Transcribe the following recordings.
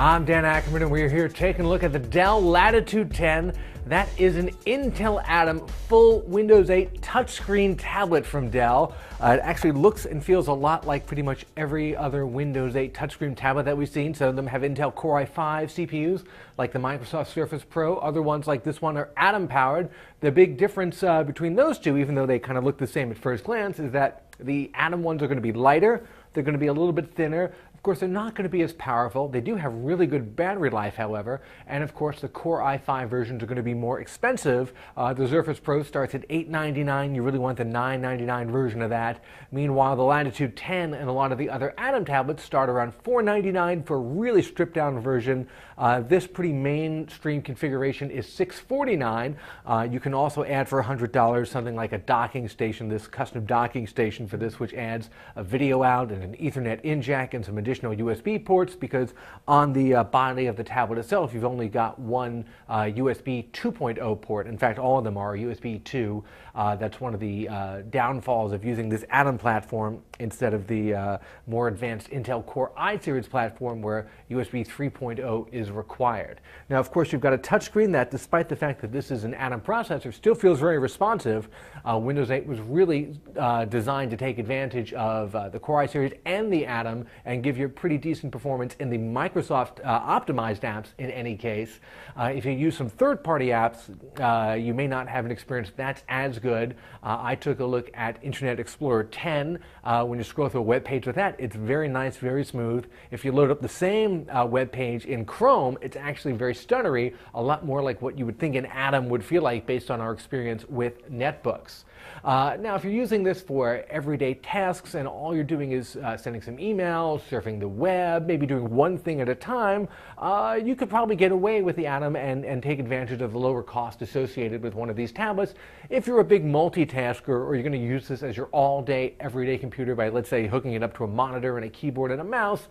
I'm Dan Ackerman, and we're here taking a look at the Dell Latitude 10. That is an Intel Atom full Windows 8 touchscreen tablet from Dell. It actually looks and feels a lot like pretty much every other Windows 8 touchscreen tablet that we've seen. Some of them have Intel Core i5 CPUs, like the Microsoft Surface Pro. Other ones, like this one, are Atom powered. The big difference between those two, even though they kind of look the same at first glance, is that the Atom ones are going to be lighter. They're going to be a little bit thinner. Of course, they're not going to be as powerful. They do have really good battery life, however. And of course, the Core i5 versions are going to be more expensive. The Surface Pro starts at $899. You really want the $999 version of that. Meanwhile, the Latitude 10 and a lot of the other Atom tablets start around $499 for a really stripped down version. This pretty mainstream configuration is $649. You can also add for $100 something like a docking station, this custom docking station for this, which adds a video out and an Ethernet in jack and some additional USB ports, because on the body of the tablet itself, you've only got one USB 2.0 port. In fact, all of them are USB 2. That's one of the downfalls of using this Atom platform instead of the more advanced Intel Core i-series platform, where USB 3.0 is required. Now, of course, you've got a touchscreen that, despite the fact that this is an Atom processor, still feels very responsive. Windows 8 was really designed to take advantage of the Core i-series and the Atom and give you pretty decent performance in the Microsoft optimized apps in any case. If you use some third-party apps, you may not have an experience that's as good. I took a look at Internet Explorer 10. When you scroll through a web page with that, it's very nice, very smooth. If you load up the same web page in Chrome, it's actually very stuttery, a lot more like what you would think an Atom would feel like based on our experience with netbooks. Now, if you're using this for everyday tasks and all you're doing is sending some emails, surfing the web, maybe doing one thing at a time, you could probably get away with the Atom and take advantage of the lower cost associated with one of these tablets. If you're a big multitasker, or you're going to use this as your all-day, everyday computer by, let's say, hooking it up to a monitor and a keyboard and a mouse,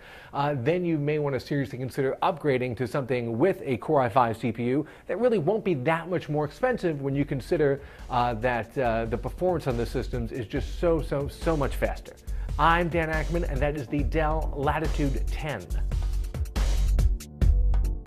then you may want to seriously consider upgrading to something with a Core i5 CPU that really won't be that much more expensive when you consider that the performance on the systems is just so much faster. I'm Dan Ackerman, and that is the Dell Latitude 10.